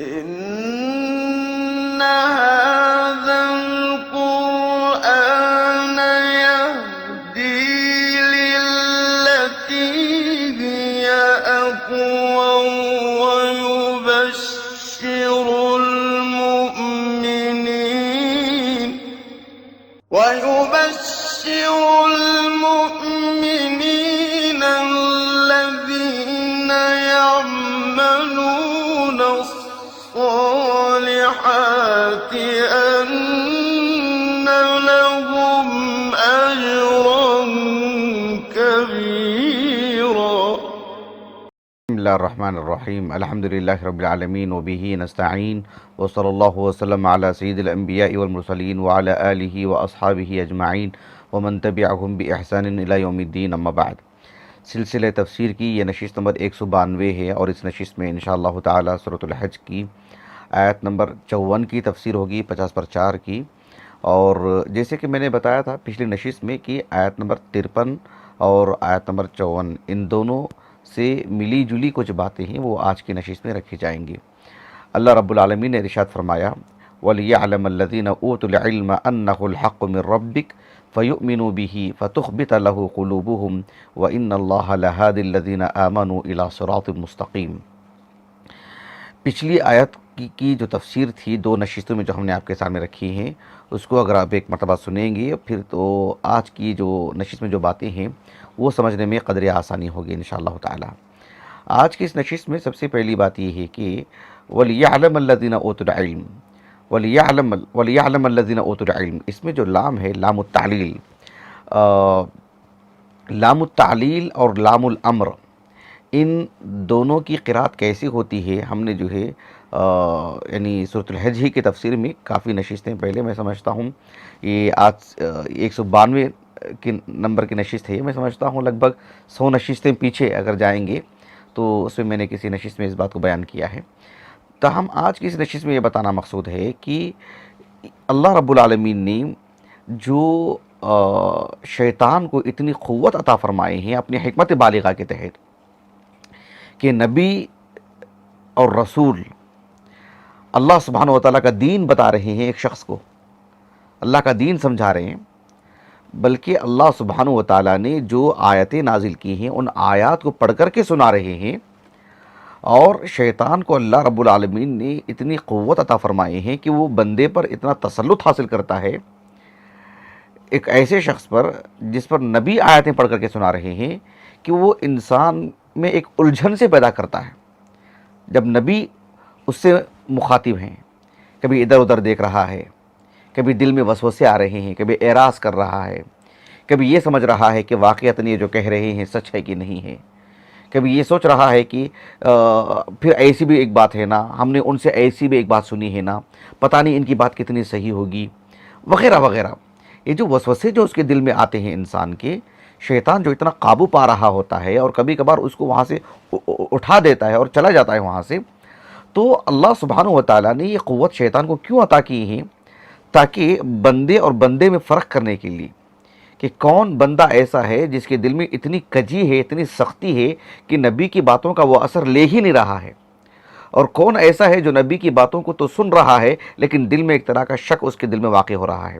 إن هذا القرآن يهدي للتي هي أقوم ويبشر المؤمنين الذين يعملون الصالحات أن لهم أجرا كبيرا. بسم اللہ الرحمن الرحیم، الحمدللہ رب العالمین وبہ نستعین وصلی اللہ وسلم علی سید الانبیاء والمرسلین وعلی آلہ واصحابہ اجمعین ومن تبعہم بإحسان الی یوم الدین، اما بعد۔ سلسلہ تفسیر کی یہ نشست نمبر 192 ہے، اور اس نشست میں انشاءاللہ تعالی سورۃ الحج کی آیت نمبر 54 کی تفسیر ہوگی، 50 پر 4 کی۔ اور جیسے کہ میں نے بتایا تھا پچھلی نشست میں کہ آیت نمبر 53 اور آیت نمبر 54 ان دونوں سے ملی جلی کچھ باتیں ہیں، وہ آج کی نشست میں رکھی جائیں گی۔ اللہ رب العالمین نے ارشاد فرمایا، وَلِيَعْلَمَ الَّذِينَ أُوتُوا الْعِلْمَ أَنَّهُ الْحَقُّ مِنْ رَبِّكَ فَيُؤْمِنُوا بِهِ فَتُخْبِتَ لَهُ قُلُوبُهُمْ وَإِنَّ اللَّهَ لَهَادِ الَّذِينَ آمَنُوا إِلَى صِرَاطٍ مُسْتَقِيمٍ۔ پچھلی آیت کی جو تفسیر تھی دو نشستوں میں جو ہم نے آپ کے سامنے رکھی ہیں، اس کو اگر آپ ایک مرتبہ سنیں گے پھر تو آج کی جو نشست میں جو باتیں ہیں وہ سمجھنے میں قدر آسانی ہوگی انشاءاللہ تعالی۔ آج کی اس نشست میں سب سے پہلی بات یہ ہے کہ وَلِيَعْلَمَ الَّذِينَ أُوتُوا الْعِلْمَ، وَلِيَعْلَمَ الَّذِينَ أُوتُوا الْعِلْمَ، اس میں جو لام ہے لام التعلیل، لام التعلیل اور لام الامر، ان دونوں کی قرات کیسی ہوتی ہے ہم نے جو ہے یعنی سورۃ الحج ہی کی تفسیر میں کافی نشستیں پہلے، میں سمجھتا ہوں یہ آج 192 کی نمبر کی نشست ہے، میں سمجھتا ہوں لگ بھگ 100 نشستیں پیچھے اگر جائیں گے تو اس میں نے کسی نشست میں اس بات کو بیان کیا ہے۔ تاہم آج کی اس نشست میں یہ بتانا مقصود ہے کہ اللہ رب العالمین نے جو شیطان کو اتنی قوت عطا فرمائے ہیں اپنی حکمت بالغہ کے تحت کہ نبی اور رسول اللہ سبحانہ وتعالیٰ کا دین بتا رہے ہیں، ایک شخص کو اللہ کا دین سمجھا رہے ہیں، بلکہ اللہ سبحانہ وتعالیٰ نے جو آیتیں نازل کی ہیں ان آیات کو پڑھ کر کے سنا رہے ہیں، اور شیطان کو اللہ رب العالمین نے اتنی قوت عطا فرمائے ہیں کہ وہ بندے پر اتنا تسلط حاصل کرتا ہے، ایک ایسے شخص پر جس پر نبی آیتیں پڑھ کر کے سنا رہے ہیں، کہ وہ انسان میں ایک الجھن سے پیدا کرتا ہے۔ جب نبی اس سے مخاطب ہیں، کبھی ادھر ادھر دیکھ رہا ہے، کبھی دل میں وسوسے آ رہے ہیں، کبھی اعراض کر رہا ہے، کبھی یہ سمجھ رہا ہے کہ واقعتاً یہ جو کہہ رہے ہیں سچ ہے کہ نہیں ہے، کبھی یہ سوچ رہا ہے کہ پھر ایسی بھی ایک بات ہے نا، ہم نے ان سے ایسی بھی ایک بات سنی ہے نا، پتہ نہیں ان کی بات کتنی صحیح ہوگی، وغیرہ وغیرہ۔ یہ جو وسوسے جو اس کے دل میں آتے ہیں انسان کے، شیطان جو اتنا قابو پا رہا ہوتا ہے اور کبھی کبھار اس کو وہاں سے اٹھا دیتا ہے اور چلا جاتا ہے وہاں سے، تو اللہ سبحانہ وتعالیٰ نے یہ قوت شیطان کو کیوں عطا کی ہے؟ تاکہ بندے اور بندے میں فرق کرنے کے لیے کہ کون بندہ ایسا ہے جس کے دل میں اتنی کجی ہے، اتنی سختی ہے کہ نبی کی باتوں کا وہ اثر لے ہی نہیں رہا ہے، اور کون ایسا ہے جو نبی کی باتوں کو تو سن رہا ہے لیکن دل میں ایک طرح کا شک اس کے دل میں واقع ہو رہا ہے،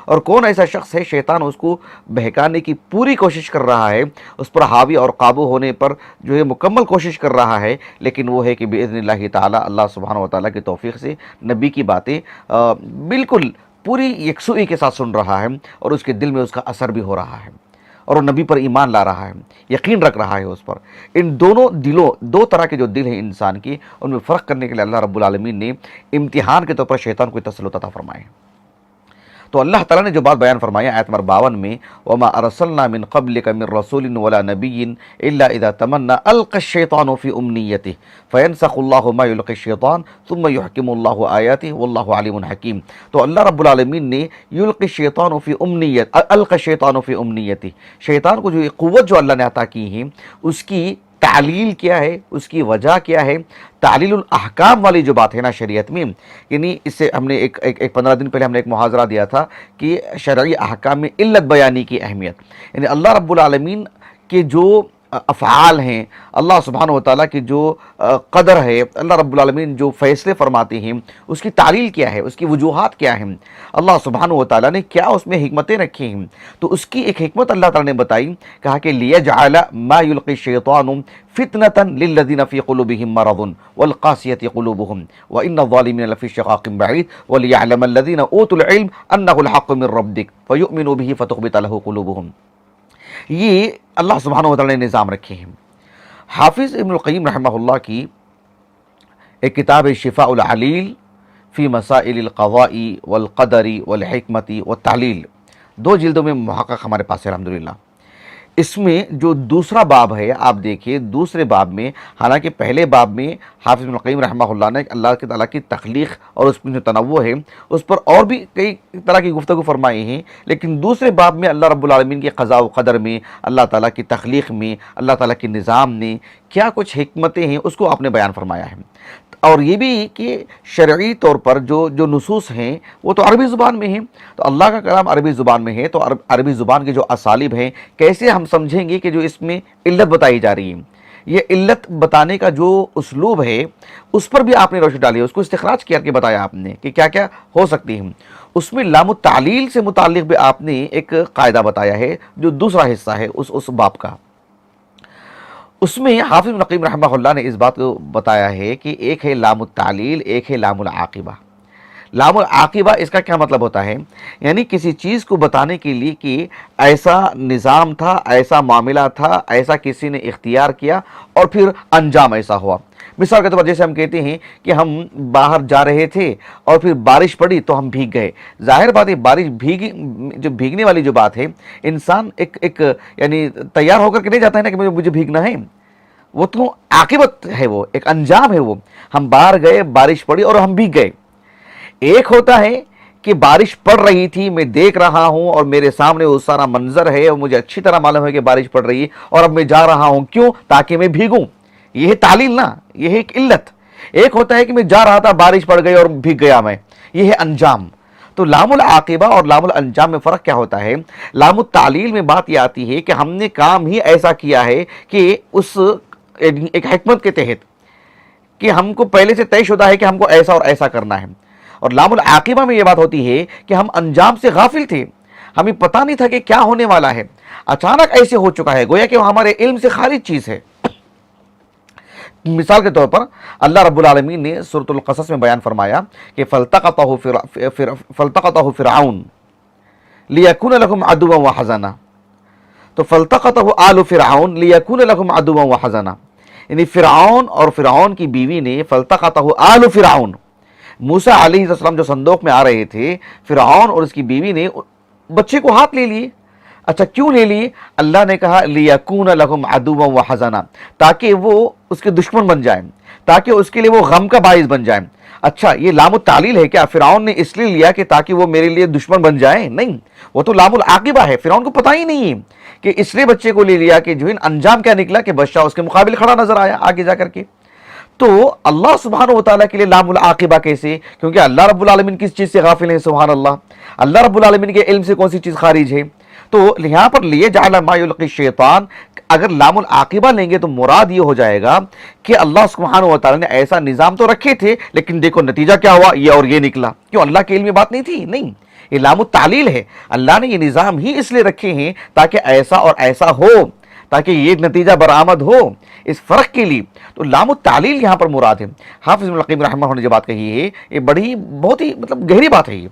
اور کون ایسا شخص ہے شیطان اس کو بہکانے کی پوری کوشش کر رہا ہے، اس پر حاوی اور قابو ہونے پر جو ہے مکمل کوشش کر رہا ہے، لیکن وہ ہے کہ باذن اللہ تعالی اللہ سبحانہ وتعالیٰ کی توفیق سے نبی کی باتیں بالکل پوری یکسوئی کے ساتھ سن رہا ہے، اور اس کے دل میں اس کا اثر بھی ہو رہا ہے، اور وہ نبی پر ایمان لا رہا ہے، یقین رکھ رہا ہے اس پر۔ ان دونوں دلوں، دو طرح کے جو دل ہیں انسان کی، ان میں فرق کرنے کے لیے اللہ رب العالمین نے امتحان کے طور پر شیطان کو تسلط عطا فرمائے۔ تو اللہ تعالیٰ نے جو بات بیان فرمایا آیت نمبر 52 میں، وَمَا أَرْسَلْنَا مِن قَبْلِكَ مِن رَّسُولٍ وَلَا نَبِيٍّ إِلَّا إِذَا تَمَنَّى أَلْقَى الشَّيْطَانُ فِي أُمْنِيَّتِهِ فَيَنسَخُ اللَّهُ مَا يُلْقِي الشَّيْطَانُ ثُمَّ يُحْكِمُ اللَّهُ آيَاتِهِ وَاللَّهُ عَلِيمٌ حَكِيمٌ۔ تو اللہ رب العالمین نے يُلْقِي الشَّيْطَانُ فِي أُمْنِيَّتِهِ، أَلْقَى الشَّيْطَانُ فِي أُمْنِيَّتِهِ، شیطان کو جو یہ قوت جو اللہ نے عطا کی ہے اس کی تعلیل کیا ہے، اس کی وجہ کیا ہے؟ تعلیل الاحکام والی جو بات ہے نا شریعت میں، یعنی اس سے ہم نے ایک 15 دن پہلے ہم نے ایک محاضرہ دیا تھا کہ شرعی احکام میں علت بیانی کی اہمیت، یعنی اللہ رب العالمین کے جو افعال ہیں، اللہ سبحانہ و تعالیٰ کی جو قدر ہے، اللہ رب العالمین جو فیصلے فرماتے ہیں اس کی تعلیل کیا ہے، اس کی وجوہات کیا ہیں، اللہ سبحانہ و تعالیٰ نے کیا اس میں حکمتیں رکھی ہیں، تو اس کی ایک حکمت اللہ تعالیٰ نے بتائی، کہا کہ لیجعل ما یلقی الشیطان فتنة للذین فی قلوبہم مرض والقاسیۃ قلوبہم وان الظالمین لفی شقاق بعید ولیعلم الذین اوتوا العلم انہ الحق من ربک فیؤمنوا بہ فتخبت لہ قلوبہم۔ یہ اللہ سبحانہ و تعالیٰ نے نظام رکھے ہیں۔ حافظ ابن القیم رحمہ اللہ کی ایک کتاب شفاء العلیل فی مسائل القضاء والقدر والحکمت والتعلیل، 2 جلدوں میں محقق ہمارے پاس ہے الحمدللہ۔ اس میں جو دوسرا باب ہے، آپ دیکھیے دوسرے باب میں، حالانکہ پہلے باب میں حافظ ابن القیم رحمہ اللہ نے اللہ کے تعالیٰ کی تخلیق اور اس میں جو تنوع ہے اس پر اور بھی کئی طرح کی گفتگو فرمائی ہیں، لیکن دوسرے باب میں اللہ رب العالمین کی قضاء و قدر میں، اللہ تعالیٰ کی تخلیق میں، اللہ تعالیٰ کے نظام نے کیا کچھ حکمتیں ہیں اس کو آپ نے بیان فرمایا ہے، اور یہ بھی کہ شرعی طور پر جو نصوص ہیں وہ تو عربی زبان میں ہیں، تو اللہ کا کلام عربی زبان میں ہے، تو عربی زبان کے جو اسالیب ہیں کیسے ہم سمجھیں گے کہ جو اس میں علت بتائی جا رہی ہے، یہ علت بتانے کا جو اسلوب ہے اس پر بھی آپ نے روشنی ڈالی ہے، اس کو استخراج کر کے بتایا آپ نے کہ کیا کیا ہو سکتی ہیں۔ اس میں لام التعلیل سے متعلق بھی آپ نے ایک قاعدہ بتایا ہے جو دوسرا حصہ ہے اس باب کا۔ اس میں حافظ ابن القیم رحمہ اللہ نے اس بات کو بتایا ہے کہ ایک ہے لام التعلیل، ایک ہے لام العاقبہ۔ لام العاقبہ اس کا کیا مطلب ہوتا ہے؟ یعنی کسی چیز کو بتانے کے لیے کہ ایسا نظام تھا، ایسا معاملہ تھا، ایسا کسی نے اختیار کیا اور پھر انجام ایسا ہوا۔ مثال کے طور پر جیسے ہم کہتے ہیں کہ ہم باہر جا رہے تھے اور پھر بارش پڑی تو ہم بھیگ گئے۔ ظاہر بات ہے بارش بھیگنے والی جو بات ہے، انسان ایک یعنی تیار ہو کر کے نہیں جاتا ہے نا کہ مجھے بھیگنا ہے، وہ تو عاقبت ہے، وہ ایک انجام ہے، وہ ہم باہر گئے، بارش پڑی اور ہم بھیگ گئے۔ ایک ہوتا ہے کہ بارش پڑ رہی تھی، میں دیکھ رہا ہوں اور میرے سامنے وہ سارا منظر ہے اور مجھے اچھی طرح معلوم ہے کہ بارش پڑ رہی ہے اور اب میں جا رہا ہوں، کیوں؟ تاکہ میں بھیگوں۔ یہ ہے تعلیل نا، یہ ہے ایک علت۔ ایک ہوتا ہے کہ میں جا رہا تھا، بارش پڑ گئی اور بھیگ گیا میں، یہ ہے انجام۔ تو لام العاقبہ اور لام الانجام میں فرق کیا ہوتا ہے؟ لام التعلیل میں بات یہ آتی ہے کہ ہم نے کام ہی ایسا کیا ہے کہ اس ایک حکمت کے تحت کہ ہم کو پہلے سے طے شدہ ہے کہ ہم کو ایسا اور ایسا کرنا ہے، اور لام العاقبہ میں یہ بات ہوتی ہے کہ ہم انجام سے غافل تھے، ہمیں پتہ نہیں تھا کہ کیا ہونے والا ہے، اچانک ایسے ہو چکا ہے، گویا کہ وہ ہمارے علم سے خارج چیز ہے۔ مثال کے طور پر اللہ رب العالمین نے سورۃ القصص میں بیان فرمایا کہ فَالْتَقَطَهُ فِرْعَوْنُ لِيَكُونَ لَكُمْ عَدُوًّا وَحَزَنًا، تو فَالْتَقَطَهُ آلُ فِرْعَوْنَ لِيَكُونَ لَكُمْ عَدُوًّا وَحَزَنًا، یعنی فرعون اور فرعون کی بیوی نے فَالْتَقَطَهُ آلُ فِرْعَوْنَ، موسیٰ علیہ السلام جو صندوق میں آ رہے تھے، فرعون اور اس کی بیوی نے بچے کو ہاتھ لے لیے۔ اچھا کیوں لے لیے؟ اللہ نے کہا لِيَكُونَ لَكُمْ عَدُوًّا وَحَزَنًا، تاکہ وہ اس کے دشمن بن جائیں، تاکہ اس کے لیے وہ غم کا باعث بن جائیں۔ اچھا یہ لام التعلیل ہے کیا؟ فرعون نے اس لیے لیا کہ تاکہ وہ میرے لیے دشمن بن جائیں؟ نہیں، وہ تو لام العاقبہ ہے، فرعون کو پتہ ہی نہیں ہے کہ اس لیے بچے کو لے لیا کہ جو انجام کیا نکلا کہ بادشاہ اس کے مقابل کھڑا نظر آیا آگے جا کر کے۔ تو اللہ سبحانہ و تعالیٰ کے لیے لام العاقبہ کیسے؟ کیونکہ اللہ رب العالمین کس چیز سے غافل ہیں؟ سبحان اللہ، اللہ رب العالمین کے علم سے کون سی چیز خارج ہے؟ تو یہاں پر لیجعل ما یلقی الشیطان، اگر لام العاقبہ لیں گے تو مراد یہ ہو جائے گا کہ اللہ سبحانہ و تعالیٰ نے ایسا نظام تو رکھے تھے لیکن دیکھو نتیجہ کیا ہوا، یہ اور یہ نکلا۔ کیوں؟ اللہ کے علم میں بات نہیں تھی؟ نہیں، یہ لام التعلیل ہے، اللہ نے یہ نظام ہی اس لیے رکھے ہیں تاکہ ایسا اور ایسا ہو، تاکہ یہ نتیجہ برآمد ہو، اس فرق کے لیے۔ تو لام التعلیل یہاں پر مراد ہے۔ حافظ ابن القیم رحمہ اللہ نے جو بات کہی ہے یہ بہت ہی گہری بات ہے، یہ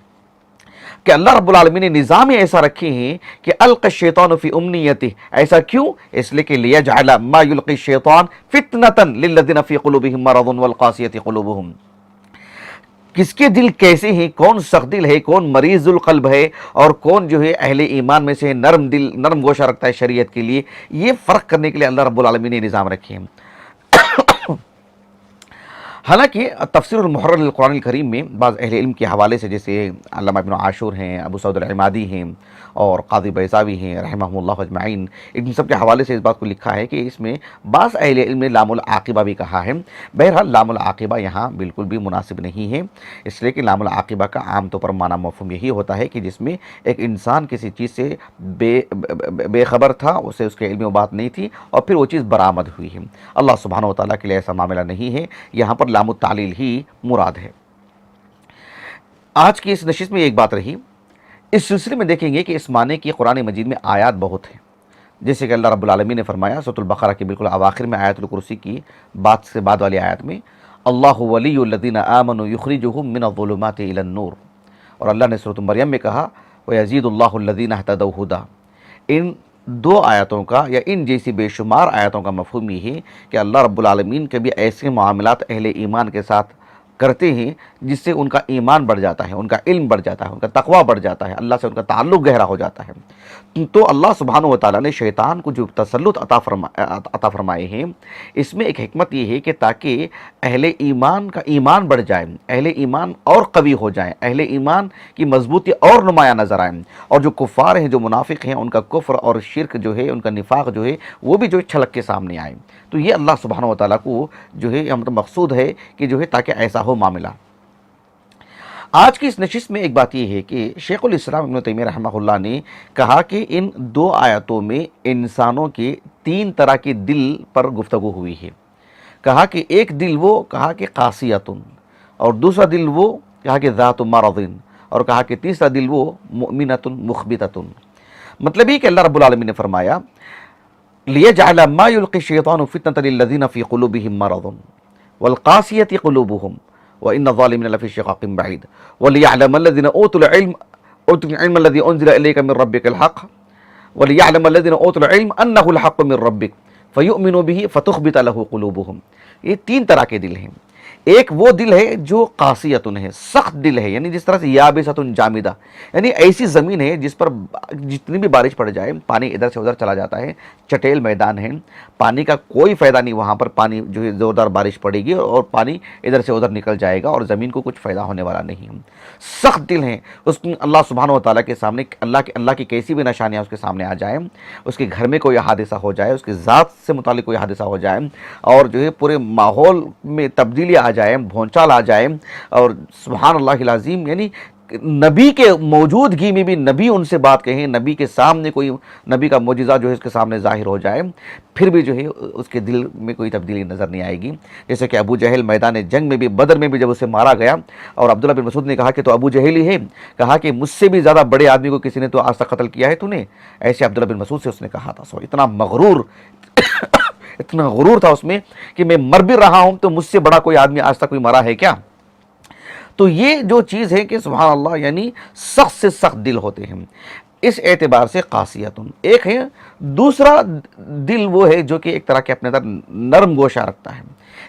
کہ اللہ رب العالمین نے نظام ہی ایسا رکھے ہیں کہ القى الشیطان فی امنیتہ، ایسا کیوں؟ اس لیے کہ لیجعل ما یلقی الشیطان فتنة للذین فی قلوبہم مرض والقاسیۃ قلوبہم، کس کے دل کیسے ہیں، کون سخت دل ہے، کون مریض القلب ہے، اور کون جو ہے اہل ایمان میں سے نرم دل نرم گوشہ رکھتا ہے شریعت کے لیے، یہ فرق کرنے کے لیے اللہ رب العالمین نے نظام رکھے ہیں۔ حالانکہ تفسیر المحرر للقرآن الکریم میں بعض اہل علم کے حوالے سے، جیسے علامہ ابن عاشور ہیں، ابو سعود العمادی ہیں، اور قاضی بیضاوی ہیں رحمہم اللہ اجمعین، ان سب کے حوالے سے اس بات کو لکھا ہے کہ اس میں بعض اہل علم نے لام العاقبہ بھی کہا ہے۔ بہرحال لام العاقبہ یہاں بالکل بھی مناسب نہیں ہے، اس لیے کہ لام العاقبہ کا عام طور پر معنی مفہوم یہی ہوتا ہے کہ جس میں ایک انسان کسی چیز سے بے خبر تھا، اسے اس کے علم میں بات نہیں تھی، اور پھر وہ چیز برآمد ہوئی ہے۔ اللہ سبحانہ و تعالیٰ کے لیے ایسا معاملہ نہیں ہے، یہاں پر لام التعلیل ہی مراد ہے۔ آج کی اس نشست میں ایک بات رہی، اس سلسلے میں دیکھیں گے کہ اس معنی کی قرآن مجید میں آیات بہت ہیں، جیسے کہ اللہ رب العالمین نے فرمایا سورۃ البقرہ کے بالکل اواخر میں آیت الکرسی کی بات سے بعد والی آیت میں، اللہ ولی الذین آمنوا یخرجہم من الظلمات الی النور، اور اللہ نے سورۃ مریم میں کہا ویزید اللہ الذین اہتدوا ہدی۔ ان دو آیتوں کا یا ان جیسی بے شمار آیتوں کا مفہوم یہ ہے کہ اللہ رب العالمین کبھی ایسے معاملات اہل ایمان کے ساتھ کرتے ہیں جس سے ان کا ایمان بڑھ جاتا ہے، ان کا علم بڑھ جاتا ہے، ان کا تقوی بڑھ جاتا ہے، اللہ سے ان کا تعلق گہرا ہو جاتا ہے۔ تو اللہ سبحانہ و تعالیٰ نے شیطان کو جو تسلط عطا فرمائے ہیں، اس میں ایک حکمت یہ ہے کہ تاکہ اہل ایمان کا ایمان بڑھ جائے، اہل ایمان اور قوی ہو جائیں، اہل ایمان کی مضبوطی اور نمایاں نظر آئیں، اور جو کفار ہیں، جو منافق ہیں، ان کا کفر اور شرک جو ہے، ان کا نفاق جو ہے، وہ بھی جو چھلک کے سامنے آئیں۔ تو یہ اللہ سبحانہ و تعالیٰ کو جو ہے مقصود ہے کہ جو ہے تاکہ ایسا ہو معاملہ۔ آج کی اس نشست میں ایک بات یہ ہے کہ شیخ الاسلام ابن تیمیہ رحمہ اللہ نے کہا کہ ان دو آیتوں میں انسانوں کے تین طرح کے دل پر گفتگو ہوئی ہے۔ کہا کہ ایک دل وہ کہا کہ قاسیتن، اور دوسرا دل وہ کہا کہ ذات مرض، اور کہا کہ تیسرا دل وہ مؤمنۃ مخبتۃ۔ مطلب یہ کہ اللہ رب العالمین نے فرمایا لِيَجْعَلَ مَا يُلْقِي الشَّيْطَانُ فِتْنَةً لِلَّذِينَ فِي قُلُوبِهِم مَّرَضٌ وَالْقَاسِيَةِ قُلُوبُهُم وَإِنَّ الظَّالِمِينَ لَفِي شِقَاقٍ بَعِيدٍ وَلِيَعْلَمَ الَّذِينَ أُوتُوا الْعِلْمَ الَّذِي أُنزِلَ إِلَيْكَ مِن رَّبِّكَ الْحَقُّ وَلِيَعْلَمَ الَّذِينَ أُوتُوا الْعِلْمَ أَنَّهُ الْحَقُّ مِن رَّبِّكَ فَيُؤْمِنُوا بِهِ فَتُخْبِتَ لَهُ قُلُوبُهُم۔ یہ تین طرح کے دل ہیں۔ ایک وہ دل ہے جو قاسیتن ہے، سخت دل ہے، یعنی جس طرح سے یابستن جامدہ، یعنی ایسی زمین ہے جس پر جتنی بھی بارش پڑ جائے پانی ادھر سے ادھر چلا جاتا ہے، چٹیل میدان ہے، پانی کا کوئی فائدہ نہیں، وہاں پر پانی جو ہے زوردار بارش پڑے گی اور پانی ادھر سے ادھر نکل جائے گا اور زمین کو کچھ فائدہ ہونے والا نہیں۔ سخت دل ہیں، اس میں اللہ سبحانہ و تعالیٰ کے سامنے اللہ کی کیسی بھی نشانیاں اس کے سامنے آ جائیں، اس کے گھر میں کوئی حادثہ ہو جائے، اس کی ذات سے متعلق کوئی حادثہ ہو جائے، اور جو ہے پورے ماحول میں تبدیلی آ جائے، بھونچال آ جائے، اور سبحان اللہ العظیم، یعنی نبی کے موجودگی میں بھی نبی ان سے بات کہیں، نبی کے سامنے کوئی نبی کا معجزہ جو ہے اس کے سامنے ظاہر ہو جائے، پھر بھی جو ہے اس کے دل میں کوئی تبدیلی نظر نہیں آئے گی۔ جیسے کہ ابو جہل میدان جنگ میں بھی، بدر میں بھی جب اسے مارا گیا اور عبداللہ بن مسعود نے کہا کہ تو ابو جہل ہی ہے، کہا کہ مجھ سے بھی زیادہ بڑے آدمی کو کسی نے تو آج تک قتل کیا ہے تو نے، ایسے عبداللہ بن مسعود سے اس نے کہا تھا۔ اتنا مغرور اتنا غرور تھا اس میں کہ میں مر بھی رہا ہوں تو مجھ سے بڑا کوئی آدمی آج تک کوئی مرا ہے کیا؟ تو یہ جو چیز ہے کہ سبحان اللہ، یعنی سخت سے سخت دل ہوتے ہیں، اس اعتبار سے قاسیتن ایک ہے۔ دوسرا دل وہ ہے جو کہ ایک طرح کے اپنے اندر نرم گوشہ رکھتا ہے،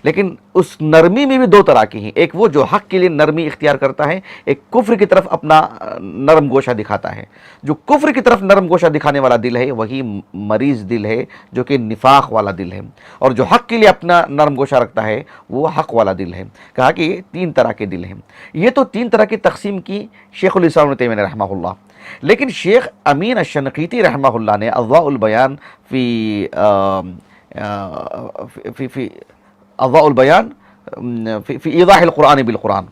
لیکن اس نرمی میں بھی دو طرح کی ہیں، ایک وہ جو حق کے لیے نرمی اختیار کرتا ہے، ایک کفر کی طرف اپنا نرم گوشہ دکھاتا ہے۔ جو کفر کی طرف نرم گوشہ دکھانے والا دل ہے وہی مریض دل ہے، جو کہ نفاق والا دل ہے، اور جو حق کے لیے اپنا نرم گوشہ رکھتا ہے وہ حق والا دل ہے۔ کہا کہ یہ تین طرح کے دل ہیں۔ یہ تو تین طرح کی تقسیم کی شیخ الاسلام ابن تیمیہ رحمہ اللہ، لیکن شیخ امین الشنقیطی رحمہ اللہ نے اضواء البیان فی اضواء البیان فی ایضاح القرآن بالقرآن،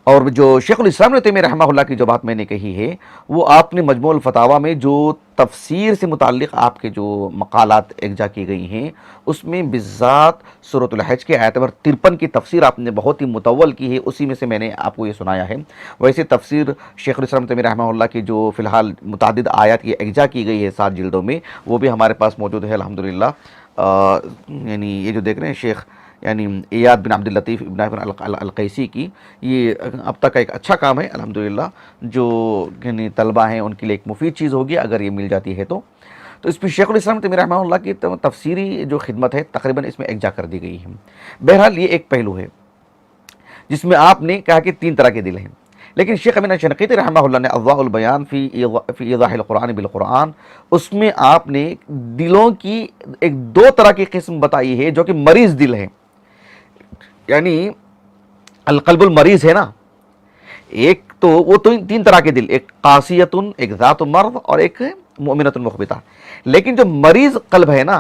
اور جو شیخ الاسلام ابن تیمیہ رحمہ اللہ کی جو بات میں نے کہی ہے وہ آپ نے مجموع الفتاویٰ میں جو تفسیر سے متعلق آپ کے جو مقالات اکجا کی گئی ہیں اس میں بالذات سورۃ الحج کے آیت نمبر 53 کی تفسیر آپ نے بہت ہی مطول کی ہے، اسی میں سے میں نے آپ کو یہ سنایا ہے۔ ویسے تفسیر شیخ الاسلام ابن تیمیہ رحمہ اللہ کی جو فی الحال متعدد آیات کی اکجا کی گئی ہے 7 جلدوں میں، وہ بھی ہمارے پاس موجود ہے الحمدللہ۔ یعنی یہ جو دیکھ رہے ہیں شیخ یعنی ایاد بن عبد اللطیف ابن القیسی کی، یہ اب تک کا ایک اچھا کام ہے الحمدللہ، جو یعنی طلبہ ہیں ان کے لیے ایک مفید چیز ہوگی اگر یہ مل جاتی ہے تو اس پہ شیخ الاسلام تیمیہ رحمہ اللہ کی تفسیری جو خدمت ہے تقریباً اس میں اکجا کر دی گئی ہے۔ بہرحال یہ ایک پہلو ہے جس میں آپ نے کہا کہ تین طرح کے دل ہیں، لیکن شیخ امین الشنقیطی رحمہ اللہ نے اضواء البیان فی ایضاح القرآن بالقرآن، اس میں آپ نے دلوں کی ایک دو طرح کی قسم بتائی ہے جو کہ مریض دل ہیں، یعنی القلب المریض ہے نا، ایک تو وہ تین طرح کے دل، ایک قاسیتن، ایک ذات مرض، اور ایک مؤمنۃ مخبتہ. لیکن جو مریض قلب ہے نا،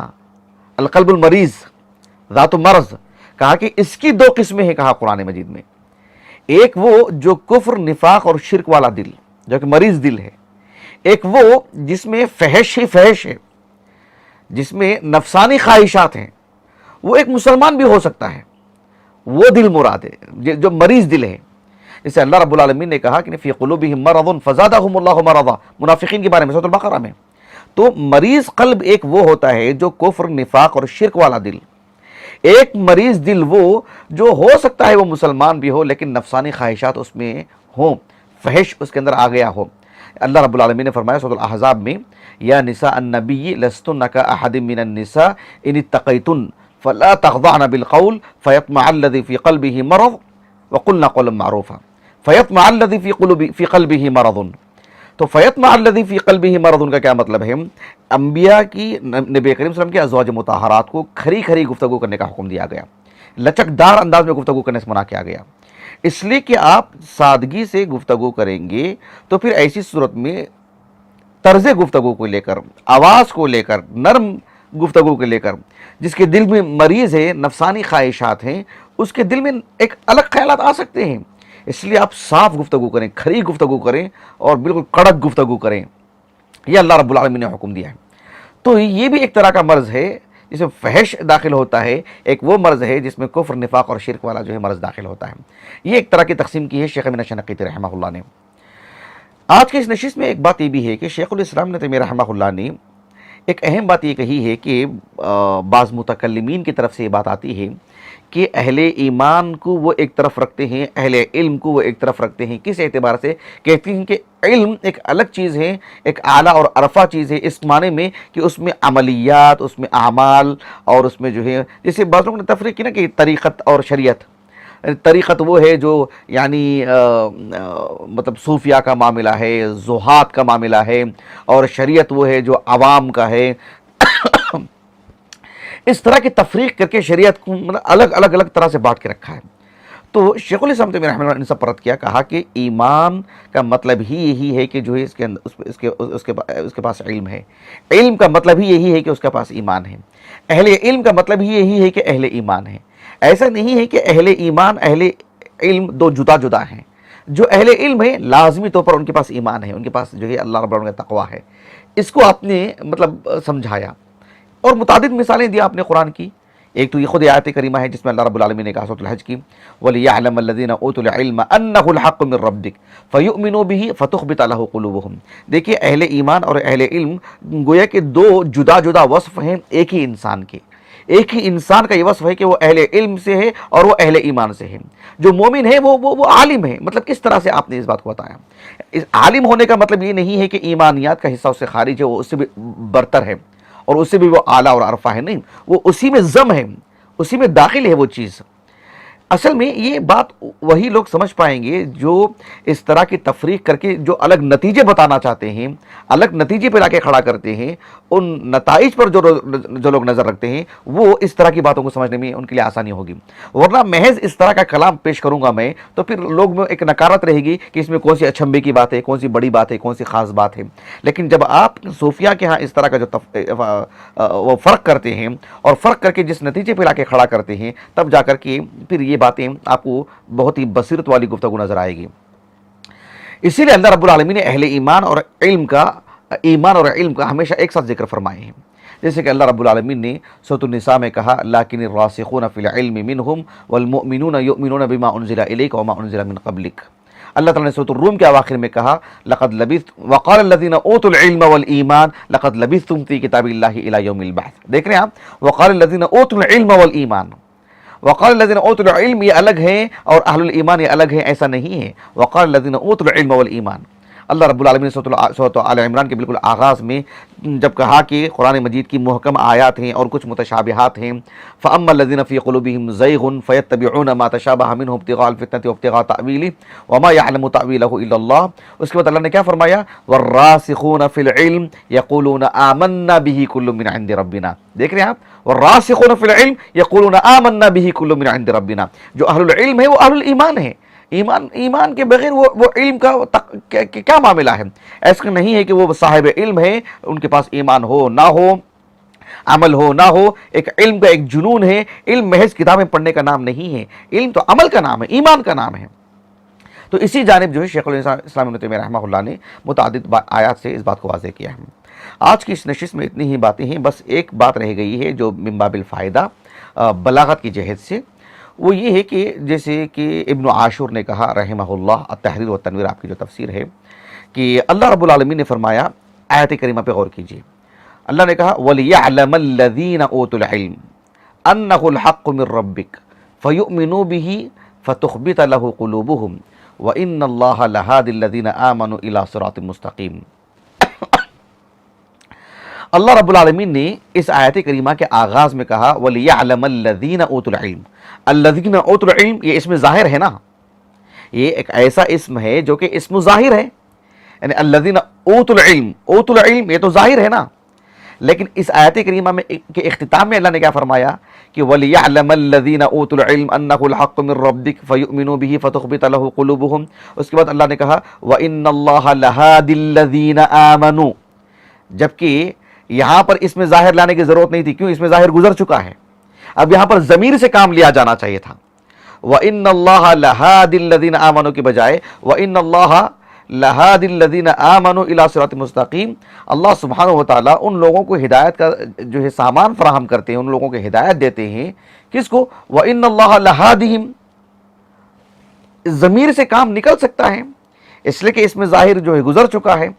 القلب المریض ذات مرض، کہا کہ اس کی دو قسمیں ہیں کہا قرآن مجید میں. ایک وہ جو کفر، نفاق اور شرک والا دل جو کہ مریض دل ہے. ایک وہ جس میں فحش ہی فحش ہے، جس میں نفسانی خواہشات ہیں. وہ ایک مسلمان بھی ہو سکتا ہے، وہ دل مراد ہے جو مریض دل ہے. جسے اللہ رب العالمین نے کہا کہ فی قلوبہم مرض فزادہم اللہ مرضا، منافقین کے بارے میں سورۃ البقرہ میں. تو مریض قلب ایک وہ ہوتا ہے جو کفر، نفاق اور شرک والا دل. ایک مریض دل وہ جو ہو سکتا ہے وہ مسلمان بھی ہو لیکن نفسانی خواہشات اس میں ہوں، فحش اس کے اندر آ گیا ہو. اللہ رب العالمین نے فرمایا سورۃ الاحزاب میں، یا نساء النبی لستن کاحد من النساء ان اتقیتن فلا تخضعن بالقول فیطمع الذی فی قلبہ مرض وقلن قولا معروفا. فیطمع الذی فی قلبہ مرض. تو فیطمع الذی فی قلبہ مرض کا کیا مطلب ہے؟ انبیاء کی، نبی کریم صلی اللہ علیہ وسلم کی ازواج مطہرات کو کھری کھری گفتگو کرنے کا حکم دیا گیا، لچکدار انداز میں گفتگو کرنے سے منع کیا گیا. اس لیے کہ آپ سادگی سے گفتگو کریں گے تو پھر ایسی صورت میں طرز گفتگو کو لے کر، آواز کو لے کر، نرم گفتگو کو لے کر، جس کے دل میں مریض ہے، نفسانی خواہشات ہیں، اس کے دل میں ایک الگ خیالات آ سکتے ہیں. اس لیے آپ صاف گفتگو کریں، کھری گفتگو کریں اور بالکل کڑک گفتگو کریں. یہ اللہ رب العالمین نے حکم دیا ہے. تو یہ بھی ایک طرح کا مرض ہے جس میں فحش داخل ہوتا ہے. ایک وہ مرض ہے جس میں کفر، نفاق اور شرک والا جو ہے مرض داخل ہوتا ہے. یہ ایک طرح کی تقسیم کی ہے شیخ امین الشنقیطی رحمہ اللہ نے. آج کے اس نشست میں ایک بات یہ بھی ہے کہ شیخ الاسلام ابن تیمیہ رحمہ اللہ نے ایک اہم بات یہ کہی ہے کہ بعض متکلمین کی طرف سے یہ بات آتی ہے کہ اہل ایمان کو وہ ایک طرف رکھتے ہیں، اہل علم کو وہ ایک طرف رکھتے ہیں. کس اعتبار سے؟ کہتے ہیں کہ علم ایک الگ چیز ہے، ایک اعلیٰ اور عرفہ چیز ہے، اس معنی میں کہ اس میں عملیات، اس میں اعمال، اور اس میں جو ہے جیسے بعض لوگوں نے تفریق کی نا کہ طریقت اور شریعت. طریقت وہ ہے جو یعنی مطلب صوفیہ کا معاملہ ہے، زہاد کا معاملہ ہے، اور شریعت وہ ہے جو عوام کا ہے. اس طرح کی تفریق کر کے شریعت کو الگ الگ طرح سے بانٹ کے رکھا ہے. تو شیخ الاسلام تیمیہ رحمہ اللہ نے سب پر رد کیا، کہا کہ ایمان کا مطلب ہی یہی ہے کہ جو ہے اس کے پاس علم ہے. علم کا مطلب ہی یہی ہے کہ اس کے پاس ایمان ہے. اہل علم کا مطلب ہی یہی ہے کہ اہل ایمان ہے. ایسا نہیں ہے کہ اہل ایمان، اہل علم دو جدا جدا ہیں. جو اہل علم ہے لازمی طور پر ان کے پاس ایمان ہے، ان کے پاس جو ہے اللہ رب العالمین کا تقویٰ ہے. اس کو آپ نے مطلب سمجھایا اور متعدد مثالیں دی آپ نے قرآن کی. ایک تو یہ خود آیت کریمہ ہے جس میں اللہ رب العالمین نے کہا سورۃ الحج کی، وَلِيَعْلَمَ الَّذِينَ أُوتُوا الْعِلْمَ أَنَّهُ الْحَقُّ مِنْ رَبِّكَ فَيُؤْمِنُوا بِهِ فَتُخْبِتَ لَهُ قُلُوبُهُمْ. دیکھیے اہل ایمان اور اہل علم گویا کہ دو جدا جدا وصف ہیں ایک ہی انسان کے. ایک ہی انسان کا یہ وصف ہے کہ وہ اہل علم سے ہے اور وہ اہل ایمان سے ہے. جو مومن ہے وہ عالم ہے. مطلب کس طرح سے آپ نے اس بات کو بتایا. عالم ہونے کا مطلب یہ نہیں ہے کہ ایمانیات کا حصہ اس سے خارج ہے، وہ اس سے بھی برتر ہے اور اس سے بھی وہ اعلیٰ اور عرفہ ہے. نہیں، وہ اسی میں ضم ہے، اسی میں داخل ہے وہ چیز. اصل میں یہ بات وہی لوگ سمجھ پائیں گے جو اس طرح کی تفریق کر کے جو الگ نتیجے بتانا چاہتے ہیں، الگ نتیجے پہ لا کے کھڑا کرتے ہیں. ان نتائج پر جو لوگ نظر رکھتے ہیں وہ اس طرح کی باتوں کو سمجھنے میں ان کے لیے آسانی ہوگی. ورنہ محض اس طرح کا کلام پیش کروں گا میں تو پھر لوگ میں ایک نکارت رہے گی کہ اس میں کون سی اچھمبے کی بات ہے، کون سی بڑی بات ہے، کون سی خاص بات ہے. لیکن جب آپ صوفیہ کے ہاں اس طرح کا جو وہ فرق کرتے ہیں اور فرق کر کے جس نتیجے پہ لا کے کھڑا کرتے ہیں، تب جا کر کے پھر یہ باتیں آپ کو بہت ہی بصیرت والی گفتگو نظر آئے گی. اسی لیے اللہ رب العالمین نے اہل ایمان اور علم کا ہمیشہ ایک ساتھ ذکر فرمائے ہیں. جیسے کہ اللہ رب العالمین نے سورۃ النساء میں کہا، لیکن الراسخون فی العلم منہم والمؤمنون یؤمنون بما انزل الیک وما انزل من قبلک. اللہ تعالیٰ نے سورۃ الروم کے اواخر میں کہا، لقد لبثت وقال الذین اوتوا العلم والایمان لقد لبثتم فی کتاب اللہ الی یوم البعث. دیکھ رہے ہیں آپ، وقال الذین اوتوا العلم والایمان. وقال الذین اوتوا العلم یہ الگ ہے اور اہل الایمان یہ الگ ہے، ایسا نہیں ہے. وقال الذین اوتوا العلم والایمان. اللہ رب العالمین نے سورۃ آل عمران کے بالکل آغاز میں جب کہا کہ قرآن مجید کی محکم آیات ہیں اور کچھ متشابہات ہیں، فَأَمَّا الَّذِينَ فِي قُلُوبِهِمْ زَيْغٌ فَيَتَّبِعُونَ مَا تَشَابَهَ مِنْهُ ابْتِغَاءَ الْفِتْنَةِ وَابْتِغَاءَ تَأْوِيلِهِ وَمَا يَعْلَمُ تَأْوِيلَهُ إِلَّا اللَّهُ. اس کے بعد اللہ نے کیا فرمایا، وَالرَّاسِخُونَ فِي الْعِلْمِ يَقُولُونَ آمَنَّا بِهِ كُلٌّ مِّنْ عِندِ رَبِّنَا. دیکھ رہے ہیں آپ، والراسخون فی العلم یقولون آمنا به کل من عند ربنا. جو اہل العلم ہے وہ اہل الایمان ہے. ایمان کے بغیر وہ علم کا کیا معاملہ ہے؟ ایسا نہیں ہے کہ وہ صاحب علم ہے، ان کے پاس ایمان ہو نہ ہو، عمل ہو نہ ہو، ایک علم کا ایک جنون ہے۔ علم محض کتابیں پڑھنے کا نام نہیں ہے، علم تو عمل کا نام ہے، ایمان کا نام ہے۔ تو اسی جانب جو ہے شیخ الاسلام ابن تیمیہ رحمہ اللہ نے متعدد آیات سے اس بات کو واضح کیا ہے۔ آج کی اس نشست میں اتنی ہی باتیں ہیں، بس ایک بات رہ گئی ہے جو من باب الفائدہ بلاغت کی جہت سے، وہ یہ ہے کہ جیسے کہ ابن عاشور نے کہا رحمہ اللہ، التحریر و تنویر آپ کی جو تفسیر ہے، کہ اللہ رب العالمین نے فرمایا، آیت کریمہ پہ غور کیجیے، اللہ نے کہا وَلِيَعْلَمَ الَّذِينَ أُوتُوا الْعِلْمَ أَنَّهُ الْحَقُّ مِنْ رَبِّكَ فَيُؤْمِنُوا بِهِ فَتُخْبِتَ لَهُ قُلُوبُهُمْ وَإِنَّ اللَّهَ لَهَادِ الَّذِينَ آمَنُوا إِلَى صِرَاطٍ مُسْتَقِيمٍ۔ اللہ رب العالمین نے اس آیت کریمہ کے آغاز میں کہا وَلِيَعْلَمَ الَّذِينَ أُوتُوا الْعِلْمَ، الَّذِينَ أُوتُوا الْعِلْمَ، یہ اسم ظاہر ہے نا، یہ ایک ایسا اسم ہے جو کہ اسم ظاہر ہے، یعنی الَّذِينَ أُوتُوا الْعِلْمَ، اوتوا العلم یہ تو ظاہر ہے نا، لیکن اس آیت کریمہ میں کے اختتام میں اللہ نے کیا فرمایا کہ وَلِيَعْلَمَ الَّذِينَ أُوتُوا الْعِلْمَ أَنَّهُ الْحَقُّ مِنْ رَبِّكَ فَيُؤْمِنُوا بِهِ فَتُخْبِتَ لَهُ قُلُوبُهُمْ۔ اس کے بعد اللہ نے کہا وَإِنَّ اللَّهَ لَهَادِ الَّذِينَ آمَنُوا، جبکہ یہاں پر اس میں ظاہر لانے کی ضرورت نہیں تھی، کیوں؟ اس میں ظاہر گزر چکا ہے، اب یہاں پر ضمیر سے کام لیا جانا چاہیے تھا، وَإِنَّ اللَّهَ لَهَادِ الَّذِينَ آمَنُوا کی بجائے وَإِنَّ اللَّهَ لَهَادِ الَّذِينَ آمَنُوا إِلَى صِرَاطٍ مُسْتَقِيمٍ۔ اللہ سبحانہ وتعالیٰ ان لوگوں کو ہدایت کا جو ہے سامان فراہم کرتے ہیں، ان لوگوں کو ہدایت دیتے ہیں، کس کو؟ وَإِنَّ اللَّهَ لَهَادِهِمْ، ضمیر سے کام نکل سکتا ہے، اس لیے کہ اس میں ظاہر جو ہے گزر چکا ہے،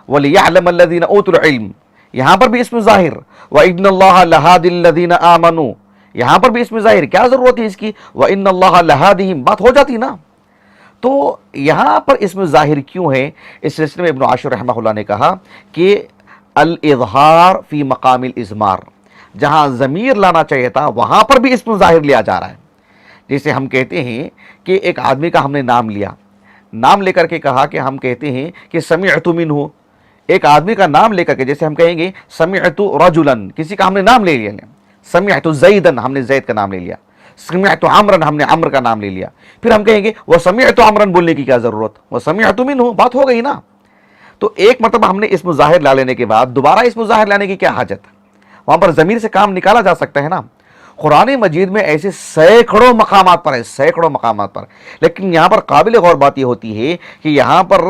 وَلِيَعْلَمَ الَّذِينَ أُوتُوا الْعِلْمَ، یہاں پر بھی اس میں ظاہر، وَإِنَّ اللَّهَ لَهَادِ الَّذِينَ آمَنُوا، یہاں پر بھی اس میں ظاہر، کیا ضرورت ہے اس کی؟ وَإِنَّ اللَّهَ لَهَادِهِمْ، بات ہو جاتی نا۔ تو یہاں پر اس میں ظاہر کیوں ہے؟ اس سلسلے میں ابن عاشور رحمہ اللہ نے کہا کہ الاظہار فی مقام الاضمار، جہاں ضمیر لانا چاہیے تھا وہاں پر بھی اس میں ظاہر لیا جا رہا ہے۔ جیسے ہم کہتے ہیں کہ ایک آدمی کا ہم نے نام لیا، نام لے کر کے کہا کہ ہم کہتے ہیں کہ سمعت منہ، ایک آدمی کا نام لے کر کے، جیسے ہم کہیں گے سمعت رجلا، کسی کا ہم نے نام لے لیا، سمعت زیدن، ہم نے زید کا نام لے لیا، سمعت عمرن، ہم نے عمر کا نام لے لیا، پھر ہم کہیں گے وہ سمعت عمرن بولنے کی کیا ضرورت، وہ سمعت منہ، بات ہو گئی نا۔ تو ایک مرتبہ ہم نے اسم ظاہر لا لینے کے بعد دوبارہ اسم ظاہر لانے کی کیا حاجت؟ وہاں پر ضمیر سے کام نکالا جا سکتا ہے نا۔ قرآن مجید میں ایسے سینکڑوں مقامات پر ہے، سینکڑوں مقامات پر، لیکن یہاں پر قابل غور بات یہ ہوتی ہے کہ یہاں پر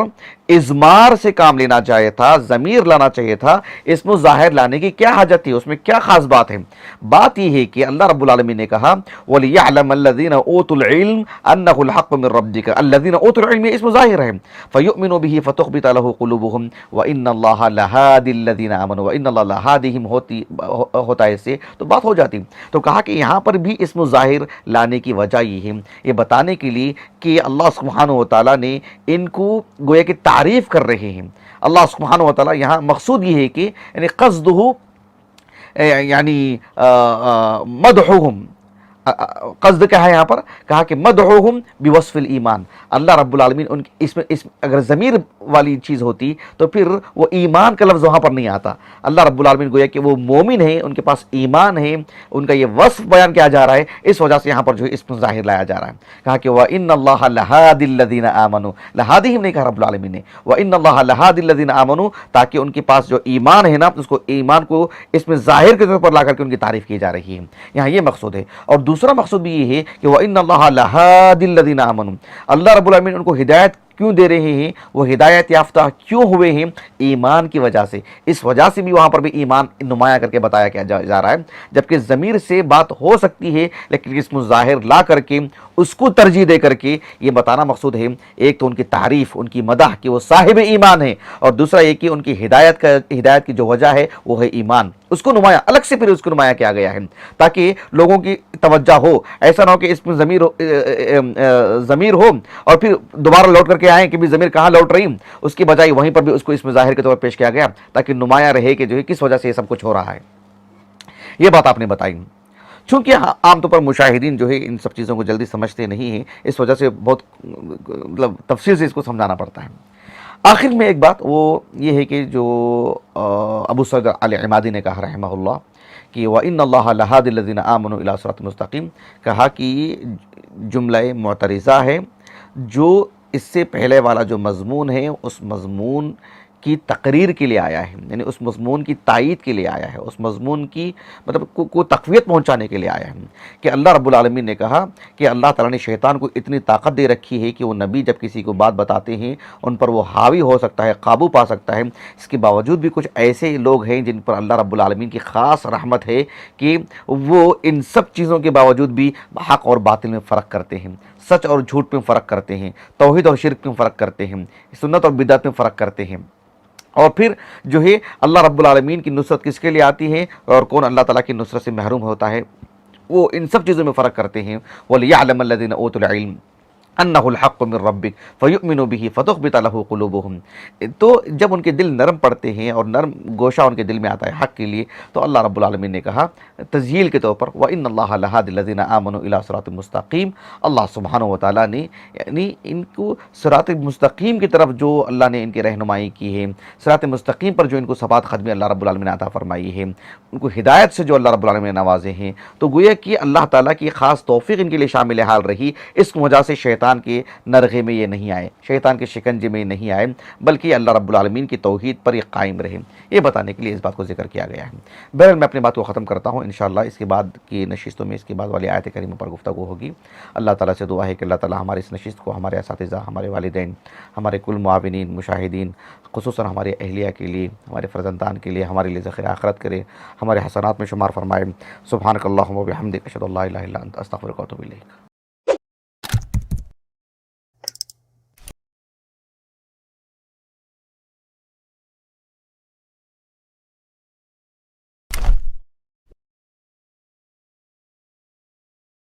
اضمار سے کام لینا چاہیے تھا، ضمیر لانا چاہیے تھا، اسم ظاہر لانے کی کیا حاجت تھی؟ اس میں کیا خاص بات ہے؟ بات یہ ہے کہ اللہ رب العالمین نے کہا وَلِيَعْلَمَ الَّذِينَ أُوتُوا الْعِلْمَ أَنَّهُ الْحَقُّ مِنْ رَبِّكَ، الَّذِينَ أُوتُوا الْعِلْمَ یہ اسم ظاہر ہے، فَيُؤْمِنُوا بِهِ فَتُخْبِتَ لَهُ قُلُوبُهُمْ وَإِنَّ اللَّهَ لَهَادِ الَّذِينَ آمَنُوا وَإِنَّ اللَّهَ لَهَادِهِمْ ہوتا ہے سے تو بات ہو جاتی۔ تو کہا کہ یہاں پر بھی اسم ظاہر لانے کی وجہ یہ ہے، یہ بتانے کے لیے کہ اللہ سبحانہ وتعالیٰ نے ان کو گویا کہ تعریف کر رہے ہیں۔ اللہ سبحانہ وتعالیٰ یہاں مقصود یہ ہے کہ یعنی قصدہ یعنی مدحہم، قصد کیا ہے یہاں پر؟ کہا کہ مدحہم بوصف الایمان، اللہ رب العالمین ان اس میں اگر ضمیر والی چیز ہوتی تو پھر وہ ایمان کا لفظ وہاں پر نہیں آتا۔ اللہ رب العالمین گویا کہ وہ مومن ہیں، ان کے پاس ایمان ہے، ان کا یہ وصف بیان کیا جا رہا ہے، اس وجہ سے یہاں پر جو ہے اسم ظاہر لایا جا رہا ہے۔ کہا کہ وَإِنَّ اللَّهَ لَهَادِ الَّذِينَ آمَنُوا، لَهَادِهِمْ نہیں کہا رب العالمین نے، وَإِنَّ اللَّهَ لَهَادِ الَّذِينَ آمَنُوا، تاکہ ان کے پاس جو ایمان ہے نا، اس کو ایمان کو اس میں ظاہر کے طور پر لا کر کے ان کی تعریف کی جا رہی ہے، یہاں یہ مقصود ہے۔ اور دوسرا مقصود بھی یہ ہے کہ وَإِنَّ اللَّهَ لَهَادِ الَّذِينَ آمَنُوا، اللہ رب العالمین ان کو ہدایت کیوں دے رہے ہیں، وہ ہدایت یافتہ کیوں ہوئے ہیں؟ ایمان کی وجہ سے، اس وجہ سے بھی وہاں پر بھی ایمان نمایاں کر کے بتایا کیا جا رہا ہے، جبکہ ضمیر سے بات ہو سکتی ہے لیکن اسم ظاہر لا کر کے اس کو ترجیح دے کر کے یہ بتانا مقصود ہے، ایک تو ان کی تعریف، ان کی مدح کہ وہ صاحب ایمان ہے، اور دوسرا یہ کہ ان کی ہدایت کی جو وجہ ہے وہ ہے ایمان، اس کو نمایاں الگ سے پھر اس کو نمایاں کیا گیا ہے تاکہ لوگوں کی توجہ ہو، ایسا نہ ہو کہ اس میں ضمیر ہو اور پھر دوبارہ لوٹ کر کے آئیں کہ بھی ضمیر کہاں لوٹ رہی، اس کی بجائے وہیں پر بھی اس کو اس میں ظاہر کے طور پر پیش کیا گیا تاکہ نمایاں رہے کہ جو ہے کس وجہ سے یہ سب کچھ ہو رہا ہے۔ یہ بات آپ نے بتائی، چونکہ عام طور پر مشاہدین جو ہے ان سب چیزوں کو جلدی سمجھتے نہیں ہیں، اس وجہ سے بہت مطلب تفصیل سے اس کو سمجھانا پڑتا ہے۔ آخر میں ایک بات وہ یہ ہے کہ جو ابو سعید العمادی نے کہا رحمہ اللہ کہ وَإِنَّ اللَّهَ لَهَادِ الَّذِينَ آمَنُوا إِلَى صِرَاطٍ مُسْتَقِيمٍ، کہا کہ یہ جملہ معترضہ ہے، جو اس سے پہلے والا جو مضمون ہے اس مضمون کی تقریر کے لیے آیا ہے، یعنی اس مضمون کی تائید کے لیے آیا ہے، اس مضمون کی مطلب کو تقویت پہنچانے کے لیے آیا ہے کہ اللہ رب العالمین نے کہا کہ اللہ تعالیٰ نے شیطان کو اتنی طاقت دے رکھی ہے کہ وہ نبی جب کسی کو بات بتاتے ہیں ان پر وہ حاوی ہو سکتا ہے، قابو پا سکتا ہے۔ اس کے باوجود بھی کچھ ایسے لوگ ہیں جن پر اللہ رب العالمین کی خاص رحمت ہے کہ وہ ان سب چیزوں کے باوجود بھی حق اور باطل میں فرق کرتے ہیں، سچ اور جھوٹ میں فرق کرتے ہیں، توحید اور شرک میں فرق کرتے ہیں، سنت اور بدعت میں فرق کرتے ہیں۔ اور پھر جو ہے اللہ رب العالمین کی نصرت کس کے لیے آتی ہے اور کون اللہ تعالیٰ کی نصرت سے محروم ہوتا ہے، وہ ان سب چیزوں میں فرق کرتے ہیں۔ وَلِيَعْلَمَ الَّذِينَ أُوتُوا الْعِلْمَ أَنَّهُ الْحَقُّ مِنْ رَبِّكَ فَيُؤْمِنُوا بِهِ فَتُخْبِتَ لَهُ قُلُوبُهُمْ۔ تو جب ان کے دل نرم پڑتے ہیں اور نرم گوشہ ان کے دل میں آتا ہے حق کے لیے، تو اللہ رب العالمین نے کہا تذیل کے طور پر وَإِنَّ اللَّهَ لَهَادِ الَّذِينَ آمَنُوا إِلَىٰ صِرَاطٍ مُسْتَقِيمٍ، اللہ سبحانہ و تعالیٰ نے یعنی ان کو صراط مستقیم کی طرف جو اللہ نے ان کی رہنمائی کی ہے، صراط مستقیم پر جو ان کو ثبات قدمی اللہ رب العالمین نے عطا فرمائی ہے، ان کو ہدایت سے جو اللہ رب العالمین نے نوازے ہیں، تو گویا کہ اللہ تعالیٰ کی خاص توفیق ان کے لیے شامل حال رہی۔ اس وجہ سے شیطان کے نرغے میں یہ نہیں آئے، شیطان کے شکنجے میں نہیں آئے، بلکہ اللہ رب العالمین کی توحید پر یہ قائم رہے۔ یہ بتانے کے لیے اس بات کو ذکر کیا گیا ہے۔ بہرحال میں اپنی بات کو ختم کرتا ہوں، انشاءاللہ اس کے بعد کی نشستوں میں اس کے بعد والی آیت کریمہ پر گفتگو ہوگی۔ اللہ تعالیٰ سے دعا ہے کہ اللہ تعالیٰ ہماری اس نشست کو ہمارے اساتذہ، ہمارے والدین، ہمارے کل معاونین، مشاہدین، خصوصاً ہمارے اہلیہ کے لیے، ہمارے فرزندان کے لیے، ہمارے لیے ذخیرہ آخرت کرے، ہمارے حسنات میں شمار فرمائے۔ سبحانک اللہم و بحمدک، اشہد ان لا الہ الا انت، استغفرک و اتوب الیک۔